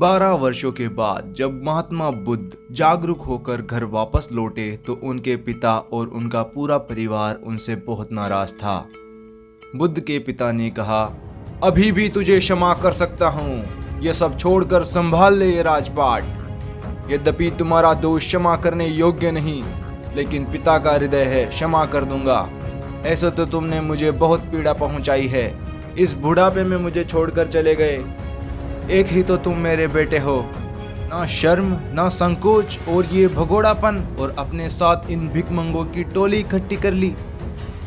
12 वर्षों के बाद जब महात्मा बुद्ध जागरूक होकर घर वापस लौटे तो उनके पिता और उनका पूरा परिवार उनसे बहुत नाराज था। बुद्ध के पिता ने कहा, अभी भी तुझे क्षमा कर सकता हूँ, ये सब छोड़कर संभाल ले ये राजपाट। यद्यपि तुम्हारा दोष क्षमा करने योग्य नहीं, लेकिन पिता का हृदय है, क्षमा कर दूंगा। ऐसे तो तुमने मुझे बहुत पीड़ा पहुंचाई है, इस बुढ़ापे में मुझे छोड़कर चले गए। एक ही तो तुम मेरे बेटे हो, ना शर्म ना संकोच और ये भगोड़ापन, और अपने साथ इन भिखमंगों की टोली इकट्ठी कर ली।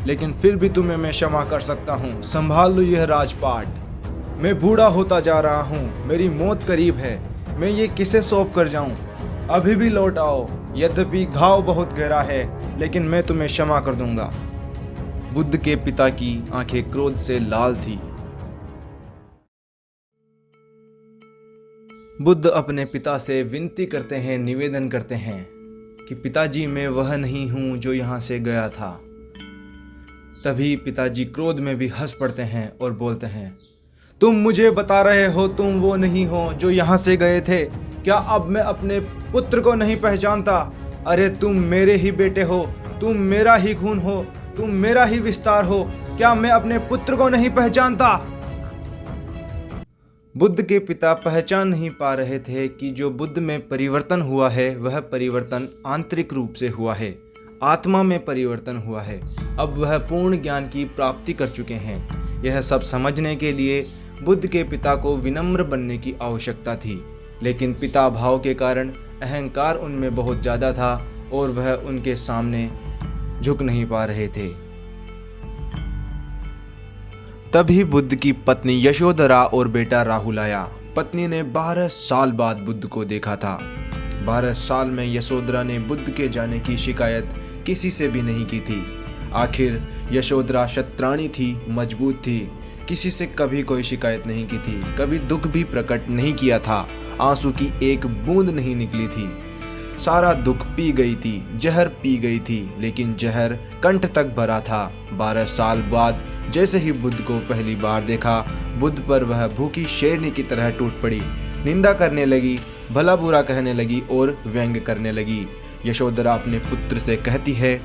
लेकिन फिर भी तुम्हें मैं क्षमा कर सकता हूँ, संभाल लो यह राजपाट। मैं बूढ़ा होता जा रहा हूँ, मेरी मौत करीब है, मैं ये किसे सौंप कर जाऊँ। अभी भी लौट आओ, यद्यपि घाव बहुत गहरा है, लेकिन मैं तुम्हें क्षमा कर दूंगा। बुद्ध के पिता की आंखें क्रोध से लाल थी। बुद्ध अपने पिता से विनती करते हैं, निवेदन करते हैं कि पिताजी मैं वह नहीं हूं जो यहाँ से गया था। तभी पिताजी क्रोध में भी हंस पड़ते हैं और बोलते हैं, तुम मुझे बता रहे हो तुम वो नहीं हो जो यहाँ से गए थे? क्या अब मैं अपने पुत्र को नहीं पहचानता? अरे तुम मेरे ही बेटे हो, तुम मेरा ही खून हो, तुम मेरा ही विस्तार हो, क्या मैं अपने पुत्र को नहीं पहचानता? बुद्ध के पिता पहचान नहीं पा रहे थे कि जो बुद्ध में परिवर्तन हुआ है वह परिवर्तन आंतरिक रूप से हुआ है, आत्मा में परिवर्तन हुआ है। अब वह पूर्ण ज्ञान की प्राप्ति कर चुके हैं। यह सब समझने के लिए बुद्ध के पिता को विनम्र बनने की आवश्यकता थी, लेकिन पिता भाव के कारण अहंकार उनमें बहुत ज़्यादा था और वह उनके सामने झुक नहीं पा रहे थे। तभी बुद्ध की पत्नी यशोधरा और बेटा राहुल आया। पत्नी ने 12 साल बाद बुद्ध को देखा था। 12 साल में यशोधरा ने बुद्ध के जाने की शिकायत किसी से भी नहीं की थी। आखिर यशोधरा शतरानी थी, मजबूत थी, किसी से कभी कोई शिकायत नहीं की थी, कभी दुख भी प्रकट नहीं किया था, आंसू की एक बूंद नहीं निकली थी। सारा दुख पी गई थी, जहर पी गई थी, लेकिन जहर कंठ तक भरा था। 12 साल बाद जैसे ही बुद्ध को पहली बार देखा, बुद्ध पर वह भूखी शेरनी की तरह टूट पड़ी, निंदा करने लगी, भला बुरा कहने लगी और व्यंग करने लगी। यशोधरा अपने पुत्र से कहती है,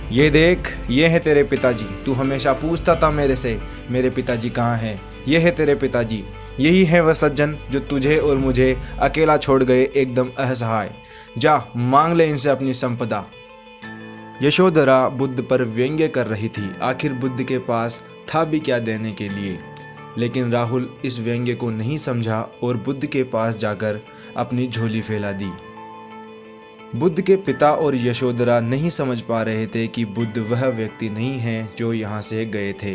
ये देख, ये है तेरे पिताजी। तू हमेशा पूछता था मेरे से, मेरे पिताजी कहाँ हैं? ये है तेरे पिताजी, यही है वह सज्जन जो तुझे और मुझे अकेला छोड़ गए, एकदम असहाय। जा मांग ले इनसे अपनी संपदा। यशोधरा बुद्ध पर व्यंग्य कर रही थी। आखिर बुद्ध के पास था भी क्या देने के लिए। लेकिन राहुल इस व्यंग्य को नहीं समझा और बुद्ध के पास जाकर अपनी झोली फैला दी। बुद्ध के पिता और यशोधरा नहीं समझ पा रहे थे कि बुद्ध वह व्यक्ति नहीं है जो यहाँ से गए थे।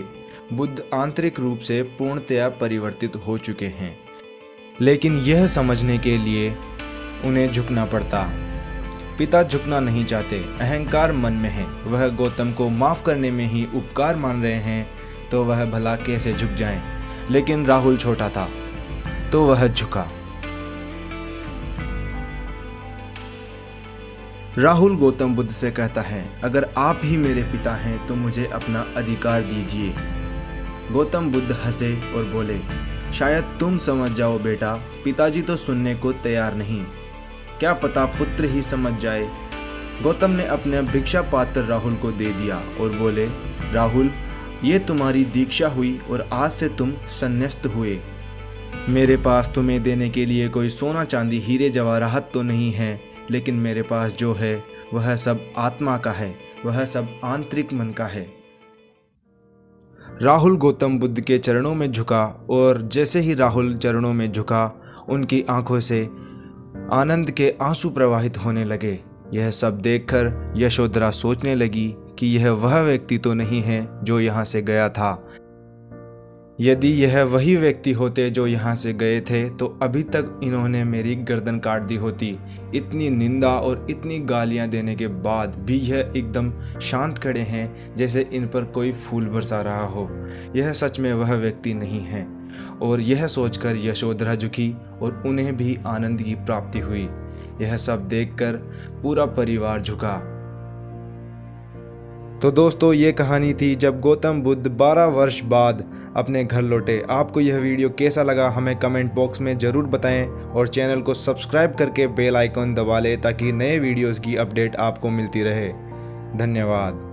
बुद्ध आंतरिक रूप से पूर्णतया परिवर्तित हो चुके हैं, लेकिन यह समझने के लिए उन्हें झुकना पड़ता। पिता झुकना नहीं चाहते, अहंकार मन में है। वह गौतम को माफ करने में ही उपकार मान रहे हैं, तो वह भला कैसे झुक जाएं? लेकिन राहुल छोटा था, तो वह झुका। राहुल गौतम बुद्ध से कहता है, अगर आप ही मेरे पिता हैं तो मुझे अपना अधिकार दीजिए। गौतम बुद्ध हंसे और बोले, शायद तुम समझ जाओ बेटा, पिताजी तो सुनने को तैयार नहीं, क्या पता पुत्र ही समझ जाए। गौतम ने अपना भिक्षा पात्र राहुल को दे दिया और बोले, राहुल, ये तुम्हारी दीक्षा हुई और आज से तुम संन्यास्त हुए। मेरे पास तुम्हें देने के लिए कोई सोना चांदी हीरे जवाहरात तो नहीं है, लेकिन मेरे पास जो है वह सब आत्मा का है, वह सब आंतरिक मन का है। राहुल गौतम बुद्ध के चरणों में झुका और जैसे ही राहुल चरणों में झुका, उनकी आंखों से आनंद के आंसू प्रवाहित होने लगे। यह सब देखकर यशोधरा सोचने लगी कि यह वह व्यक्ति तो नहीं है जो यहाँ से गया था। यदि यह वही व्यक्ति होते जो यहाँ से गए थे तो अभी तक इन्होंने मेरी गर्दन काट दी होती। इतनी निंदा और इतनी गालियाँ देने के बाद भी यह एकदम शांत खड़े हैं, जैसे इन पर कोई फूल बरसा रहा हो। यह सच में वह व्यक्ति नहीं है। और यह सोचकर यशोधरा झुकी और उन्हें भी आनंद की प्राप्ति हुई। यह सब देखकर पूरा परिवार झुका। तो दोस्तों ये कहानी थी जब गौतम बुद्ध 12 वर्ष बाद अपने घर लौटे। आपको यह वीडियो कैसा लगा हमें कमेंट बॉक्स में ज़रूर बताएं और चैनल को सब्सक्राइब करके बेल आइकन दबा लें ताकि नए वीडियोस की अपडेट आपको मिलती रहे। धन्यवाद।